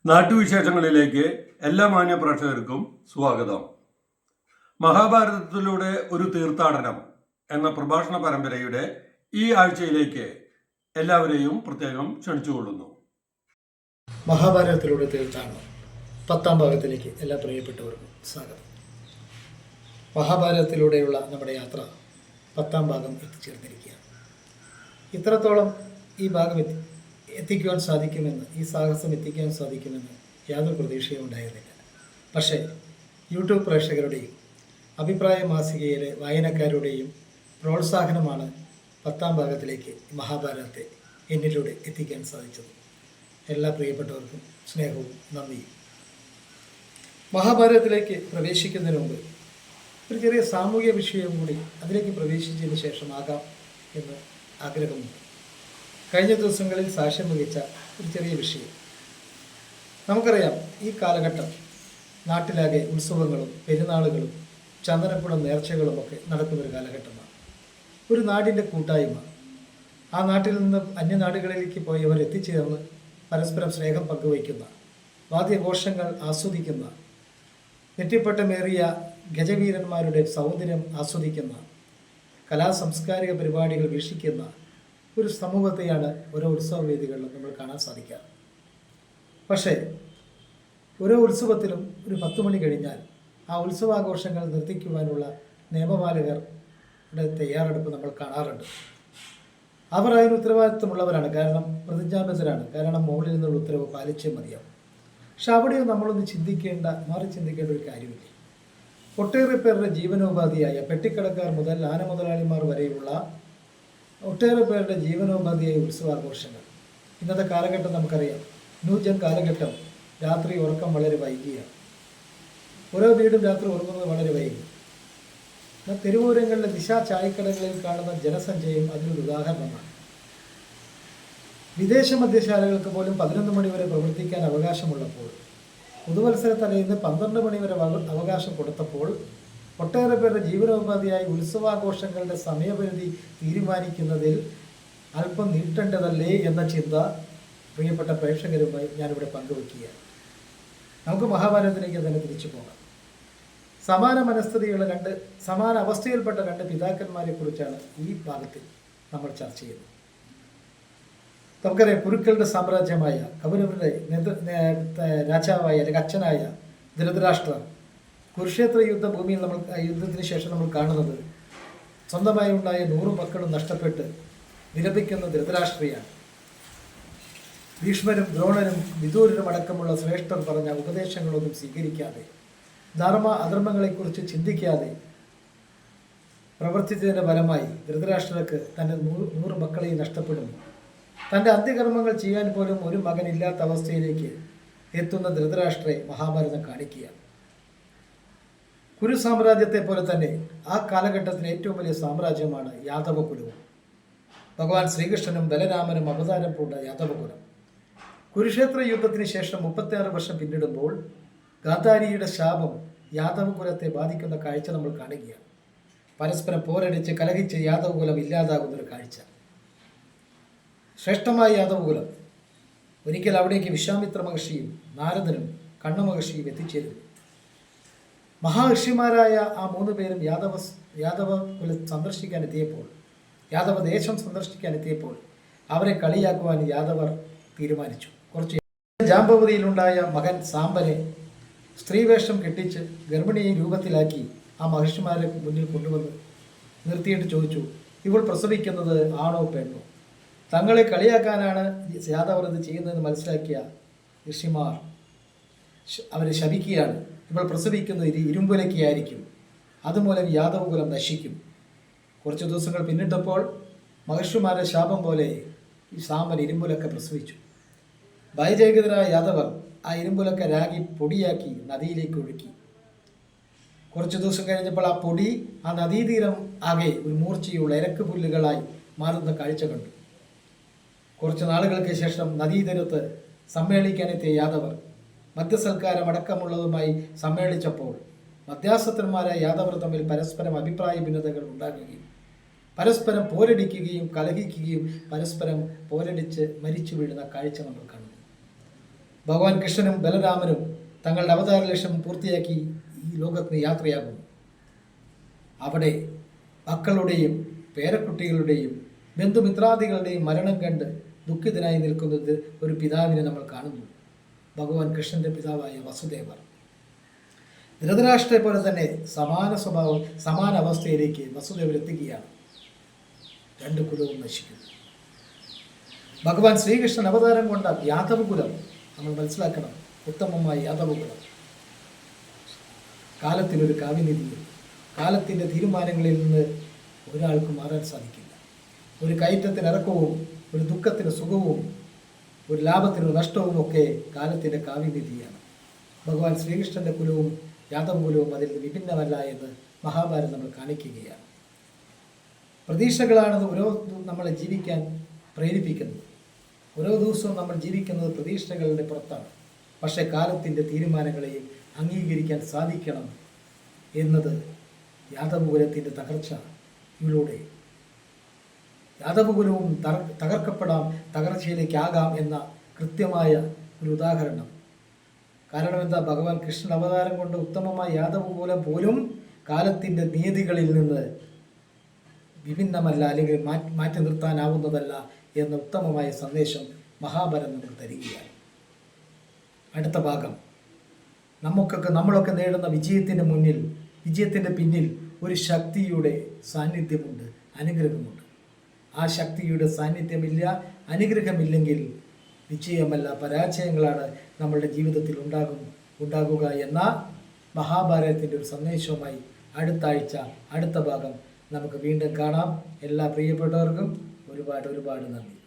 നാട്ടുവിശേഷങ്ങളിലേക്ക് എല്ലാ മാന്യ പ്രേക്ഷകർക്കും സ്വാഗതം. മഹാഭാരതത്തിലൂടെ ഒരു തീർത്ഥാടനം എന്ന പ്രഭാഷണ പരമ്പരയുടെ ഈ ആഴ്ചയിലേക്ക് എല്ലാവരെയും പ്രത്യേകം ക്ഷണിച്ചുകൊള്ളുന്നു. മഹാഭാരതത്തിലൂടെ തീർത്ഥാടനം 10ാം ഭാഗത്തിലേക്ക് എല്ലാ പ്രിയപ്പെട്ടവർക്കും സ്വാഗതം. മഹാഭാരതത്തിലൂടെയുള്ള നമ്മുടെ യാത്ര 10ാം ഭാഗം എത്തിച്ചേർന്നിരിക്കുകയാണ്. ഇത്രത്തോളം ഈ ഭാഗം എത്തിക്കുവാൻ സാധിക്കുമെന്ന്, ഈ സാഹസം എത്തിക്കാൻ സാധിക്കുമെന്ന് യാതൊരു പ്രതീക്ഷയും ഉണ്ടായിരുന്നില്ല. പക്ഷേ യൂട്യൂബ് പ്രേക്ഷകരുടെയും അഭിപ്രായ മാസികയിലെ വായനക്കാരുടെയും പ്രോത്സാഹനമാണ് 10ാം ഭാഗത്തിലേക്ക് മഹാഭാരതത്തെ എന്നിലൂടെ എത്തിക്കാൻ സാധിച്ചത്. എല്ലാ പ്രിയപ്പെട്ടവർക്കും സ്നേഹവും നന്ദിയും. മഹാഭാരതത്തിലേക്ക് പ്രവേശിക്കുന്നതിന് മുമ്പ് ഒരു ചെറിയ സാമൂഹിക വിഷയം കൂടി അതിലേക്ക് പ്രവേശിച്ചതിന് ശേഷമാകാം എന്ന് ആഗ്രഹമുണ്ട്. കഴിഞ്ഞ ദിവസങ്ങളിൽ സാക്ഷ്യം വഹിച്ച ഒരു ചെറിയ വിഷയം. നമുക്കറിയാം, ഈ കാലഘട്ടം നാട്ടിലാകെ ഉത്സവങ്ങളും പെരുന്നാളുകളും ചന്ദനക്കുടം നേർച്ചകളുമൊക്കെ നടക്കുന്നൊരു കാലഘട്ടമാണ്. ഒരു നാടിൻ്റെ കൂട്ടായ്മ, ആ നാട്ടിൽ നിന്ന് അന്യനാടുകളിലേക്ക് പോയവർ എത്തിച്ചേർന്ന് പരസ്പരം സ്നേഹം പങ്കുവയ്ക്കുന്ന, വാദ്യഘോഷങ്ങൾ ആസ്വദിക്കുന്ന, നെറ്റിപ്പട്ടമേറിയ ഗജവീരന്മാരുടെ സൗന്ദര്യം ആസ്വദിക്കുന്ന, കലാസാംസ്കാരിക പരിപാടികൾ വീക്ഷിക്കുന്ന ഒരു സമൂഹത്തെയാണ് ഓരോ ഉത്സവ വേദികളിലും നമ്മൾ കാണാൻ സാധിക്കുക. പക്ഷേ ഓരോ ഉത്സവത്തിലും ഒരു 10 മണി കഴിഞ്ഞാൽ ആ ഉത്സവാഘോഷങ്ങൾ നിർത്തിക്കുവാനുള്ള നിയമപാലകരുടെ തയ്യാറെടുപ്പ് നമ്മൾ കാണാറുണ്ട്. അവർ അതിന് ഉത്തരവാദിത്വമുള്ളവരാണ്, കാരണം പ്രതിജ്ഞാബദ്ധരാണ്, കാരണം മുകളിൽ നിന്നുള്ള ഉത്തരവ് പാലിച്ചേ മതിയാവും. പക്ഷെ അവിടെയും നമ്മളൊന്ന് മാറി ചിന്തിക്കേണ്ട ഒരു കാര്യമില്ല. ഒട്ടേറെ പേരുടെ ജീവനോപാധിയായ പെട്ടിക്കടക്കാർ മുതൽ ആന മുതലാളിമാർ വരെയുള്ള ഒട്ടേറെ പേരുടെ ജീവനോപാധിയായ ഉത്സവാഘോഷങ്ങൾ. ഇന്നത്തെ കാലഘട്ടം നമുക്കറിയാം, ന്യൂജൻ കാലഘട്ടം. രാത്രി ഉറക്കം വളരെ വൈകിയാണ്. ഓരോ വീടും രാത്രി ഉറങ്ങുന്നത് വളരെ വൈകി. തെരുവോരങ്ങളിലെ ദിശാ ചായക്കടകളിൽ കാണുന്ന ജനസഞ്ചയം അതിനൊരു ഉദാഹരണമാണ്. വിദേശ മദ്യശാലകൾക്ക് പോലും 11 മണി വരെ പ്രവർത്തിക്കാൻ അവകാശമുള്ളപ്പോൾ, പുതുവത്സര തലേന്ന് 12 മണി വരെ അവകാശം കൊടുത്തപ്പോൾ, ഒട്ടേറെ പേരുടെ ജീവനോപാധിയായി ഉത്സവാഘോഷങ്ങളുടെ സമയപരിധി തീരുമാനിക്കുന്നതിൽ അല്പം നീട്ടേണ്ടതല്ലേ എന്ന ചിന്ത പ്രിയപ്പെട്ട പ്രേക്ഷകരുമായി ഞാനിവിടെ പങ്കുവയ്ക്കുകയാണ്. നമുക്ക് മഹാഭാരതത്തിലേക്ക് തന്നെ തിരിച്ചു പോകാം. സമാന അവസ്ഥയിൽപ്പെട്ട രണ്ട് പിതാക്കന്മാരെ കുറിച്ചാണ് ഈ ഭാഗത്തിൽ നമ്മൾ ചർച്ച ചെയ്യുന്നത്. നമുക്കറിയാം, കുരുക്കളുടെ സാമ്രാജ്യമായ കൗരവരുടെ രാജാവായ അല്ലെങ്കിൽ അച്ഛനായ ധൃതരാഷ്ട്രർ കുരുക്ഷേത്ര യുദ്ധഭൂമിയിൽ യുദ്ധത്തിന് ശേഷം നമ്മൾ കാണുന്നത് സ്വന്തമായി ഉണ്ടായ 100 മക്കളും നഷ്ടപ്പെട്ട് വിലപിക്കുന്ന ധൃതരാഷ്ട്രയാണ്. ഭീഷ്മരും ദ്രോണരും വിദൂരനും അടക്കമുള്ള ശ്രേഷ്ഠർ പറഞ്ഞ ഉപദേശങ്ങളൊന്നും സ്വീകരിക്കാതെ, അധർമ്മങ്ങളെക്കുറിച്ച് ചിന്തിക്കാതെ പ്രവർത്തിച്ചതിൻ്റെ ഫലമായി ധൃതരാഷ്ട്രർക്ക് തൻ്റെ 100 മക്കളെയും നഷ്ടപ്പെടുന്നു. തൻ്റെ അന്ത്യകർമ്മങ്ങൾ ചെയ്യാൻ പോലും ഒരു മകനില്ലാത്ത അവസ്ഥയിലേക്ക് എത്തുന്ന ധൃതരാഷ്ട്രയെ മഹാഭാരതം കാണിക്കുകയാണ്. കുരു സാമ്രാജ്യത്തെ പോലെ തന്നെ ആ കാലഘട്ടത്തിലെ ഏറ്റവും വലിയ സാമ്രാജ്യമാണ് യാദവകുലവും. ഭഗവാൻ ശ്രീകൃഷ്ണനും ബലരാമനും അവതാരം പൂണ്ട യാദവകുലം. കുരുക്ഷേത്ര യുദ്ധത്തിന് ശേഷം 36 വർഷം പിന്നിടുമ്പോൾ ഗാന്ധാരിയുടെ ശാപം യാദവകുലത്തെ ബാധിക്കുന്ന കാഴ്ച നമ്മൾ കാണുകയാണ്. പരസ്പരം പോരടിച്ച് കലഹിച്ച് യാദവകുലം ഇല്ലാതാകുന്നൊരു കാഴ്ച. ശ്രേഷ്ഠമായ യാദവകുലം ഒരിക്കൽ അവിടേക്ക് വിശ്വാമിത്ര മഹർഷിയും നാരദനും കണ്ണ മഹർഷിയും എത്തിച്ചേരുന്നു. മഹാഋഷിമാരായ ആ 3 പേരും യാദവകുലം യാദവദേശം സന്ദർശിക്കാൻ എത്തിയപ്പോൾ അവരെ കളിയാക്കുവാൻ യാദവർ തീരുമാനിച്ചു. കുറച്ച് ജാമ്പവതിയിലുണ്ടായ മകൻ സാമ്പനെ സ്ത്രീവേഷം കെട്ടിച്ച് ഗർഭിണിയെ രൂപത്തിലാക്കി ആ മഹർഷിമാരെ മുന്നിൽ കൊണ്ടുവന്ന് നിർത്തിയിട്ട് ചോദിച്ചു, ഇവൾ പ്രസവിക്കുന്നത് ആണോ പെണ്ണോ? തങ്ങളെ കളിയാക്കാനാണ് യാദവർ ഇത് ചെയ്യുന്നതെന്ന് മനസ്സിലാക്കിയ ഋഷിമാർ അവരെ ശപിക്കുകയാണ്. ഇവൾ പ്രസവിക്കുന്നത് ഇരുമ്പുലയ്ക്കായിരിക്കും, അതുമൂലം യാദവകുലം നശിക്കും. കുറച്ച് ദിവസങ്ങൾ പിന്നിട്ടപ്പോൾ മഹർഷിമാരുടെ ശാപം പോലെ ഈ സാമ്പൻ ഇരുമ്പുലക്ക പ്രസവിച്ചു. ഭയജയകതരായ യാദവർ ആ ഇരുമ്പുലക്ക രാഗി പൊടിയാക്കി നദിയിലേക്ക് ഒഴുക്കി. കുറച്ച് ദിവസം കഴിഞ്ഞപ്പോൾ ആ പൊടി ആ നദീതീരം ആകെ ഒരു മൂർച്ചയുള്ള ഇരക്ക് പുല്ലുകളായി മാറുന്ന കാഴ്ച കണ്ടു. കുറച്ച് നാളുകൾക്ക് ശേഷം നദീതീരത്ത് സമ്മേളിക്കാനെത്തിയ യാദവർ മദ്യസൽക്കാരം അടക്കമുള്ളതുമായി സമ്മേളിച്ചപ്പോൾ മധ്യാസത്രന്മാരായ യാദവർ തമ്മിൽ പരസ്പരം അഭിപ്രായ ഭിന്നതകൾ ഉണ്ടാകുകയും പരസ്പരം പോരടിക്കുകയും കലഹിക്കുകയും പരസ്പരം പോരടിച്ച് മരിച്ചു വീഴുന്ന കാഴ്ച നമ്മൾ കാണുന്നു. ഭഗവാൻ കൃഷ്ണനും ബലരാമനും തങ്ങളുടെ അവതാര ലക്ഷ്യം പൂർത്തിയാക്കി ഈ ലോകത്തിന് യാത്രയാകുന്നു. അവിടെ മക്കളുടെയും പേരക്കുട്ടികളുടെയും ബന്ധുമിത്രാദികളുടെയും മരണം കണ്ട് ദുഃഖിതനായി നിൽക്കുന്നത് ഒരു പിതാവിനെ നമ്മൾ കാണുന്നു. ഭഗവാൻ കൃഷ്ണന്റെ പിതാവായ വസുദേവർ. ധൃതരാഷ്ട്രയെ പോലെ തന്നെ സമാന സ്വഭാവം, സമാന അവസ്ഥയിലേക്ക് വസുദേവർ എത്തുകയാണ്. രണ്ട് കുലവും നശിക്കുന്നു. ഭഗവാൻ ശ്രീകൃഷ്ണൻ അവതാരം കൊണ്ട യാദവകുലം നമ്മൾ മനസ്സിലാക്കണം. ഉത്തമമായ യാദവകുലം. കാലത്തിനൊരു കാവ്യനിധിയും കാലത്തിൻ്റെ തീരുമാനങ്ങളിൽ നിന്ന് ഒരാൾക്ക് മാറാൻ സാധിക്കില്ല. ഒരു കയറ്റത്തിന് ഇറക്കവും ഒരു ദുഃഖത്തിന് സുഖവും ഒരു ലാഭത്തിന് നഷ്ടവും ഒക്കെ കാലത്തിൻ്റെ കാവ്യനിധിയാണ്. ഭഗവാൻ ശ്രീകൃഷ്ണൻ്റെ കുലവും യാദവ കുലവും അതിൽ വിഭിന്നമല്ല എന്ന് മഹാഭാരതം നമ്മൾ കാണിക്കുകയാണ്. പ്രതീക്ഷകളാണ് ഓരോ നമ്മളെ ജീവിക്കാൻ പ്രേരിപ്പിക്കുന്നത്. ഓരോ ദിവസവും നമ്മൾ ജീവിക്കുന്നത് പ്രതീക്ഷകളുടെ പുറത്താണ്. പക്ഷേ കാലത്തിൻ്റെ തീരുമാനങ്ങളെയും അംഗീകരിക്കാൻ സാധിക്കണം എന്നത് യാദവകുലത്തിൻ്റെ തകർച്ചയിലൂടെ യാദവകുലവും തകർക്കപ്പെടാം, തകർച്ചയിലേക്കാകാം എന്ന കൃത്യമായ ഒരു ഉദാഹരണം. കാരണം എന്താ? ഭഗവാൻ കൃഷ്ണൻ അവതാരം കൊണ്ട് ഉത്തമമായ യാദവകുലം പോലും കാലത്തിൻ്റെ നിയതികളിൽ നിന്ന് വിഭിന്നമല്ല, അല്ലെങ്കിൽ മാറ്റി നിർത്താനാവുന്നതല്ല എന്ന ഉത്തമമായ സന്ദേശം മഹാഭാരതം നമുക്ക് തരികയാണ്. അടുത്ത ഭാഗം, നമ്മളൊക്കെ നേടുന്ന വിജയത്തിൻ്റെ പിന്നിൽ ഒരു ശക്തിയുടെ സാന്നിധ്യമുണ്ട്, അനുഗ്രഹമുണ്ട്. ആ ശക്തിയുടെ സാന്നിധ്യമില്ല, അനുഗ്രഹമില്ലെങ്കിൽ വിജയമല്ല, പരാജയങ്ങളാണ് നമ്മളുടെ ജീവിതത്തിൽ ഉണ്ടാകുക എന്ന മഹാഭാരതത്തിൻ്റെ ഒരു സന്ദേശവുമായി അടുത്ത ആഴ്ച അടുത്ത ഭാഗം നമുക്ക് വീണ്ടും കാണാം. എല്ലാ പ്രിയപ്പെട്ടവർക്കും ഒരുപാട് നന്ദി.